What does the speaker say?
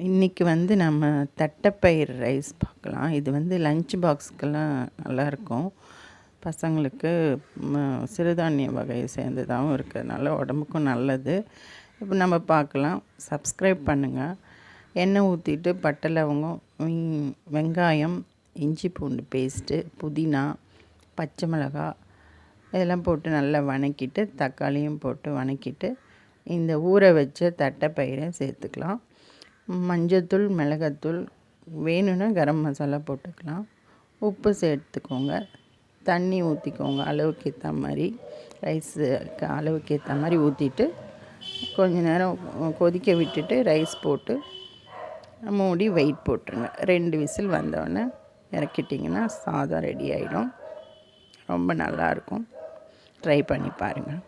இன்றைக்கி வந்து நம்ம தட்டைப்பயிறு ரைஸ் பார்க்கலாம். இது வந்து லஞ்ச் பாக்ஸுக்கெல்லாம் நல்லாயிருக்கும். பசங்களுக்கு சிறுதானிய வகையை சேர்ந்ததாகவும் இருக்கிறதுனால உடம்புக்கும் நல்லது. இப்போ நம்ம பார்க்கலாம். சப்ஸ்கிரைப் பண்ணுங்கள். எண்ணெய் ஊற்றிட்டு பட்டை லவங்கம், வெங்காயம், இஞ்சி பூண்டு பேஸ்ட்டு, புதினா, பச்சை மிளகாய் இதெல்லாம் போட்டு நல்லா வதக்கிட்டு, தக்காளியும் போட்டு வதக்கிட்டு இந்த ஊற வச்ச தட்டைப்பயிரை சேர்த்துக்கலாம். மஞ்சத்தூள், மிளகாத்தூள், வேணும்னா கரம் மசாலா போட்டுக்கலாம். உப்பு சேர்த்துக்கோங்க. தண்ணி ஊற்றிக்கோங்க அளவுக்கு ஏற்ற மாதிரி. ரைஸுக்கு அளவுக்கு ஏற்ற மாதிரி ஊற்றிட்டு கொஞ்ச நேரம் கொதிக்க விட்டுட்டு ரைஸ் போட்டு மூடி வெயிட் போட்டுருங்க. 2 விசில் வந்தோடனே இறக்கிட்டிங்கன்னா சாதம் ரெடி ஆகிடும். ரொம்ப நல்லாயிருக்கும். ட்ரை பண்ணி பாருங்கள்.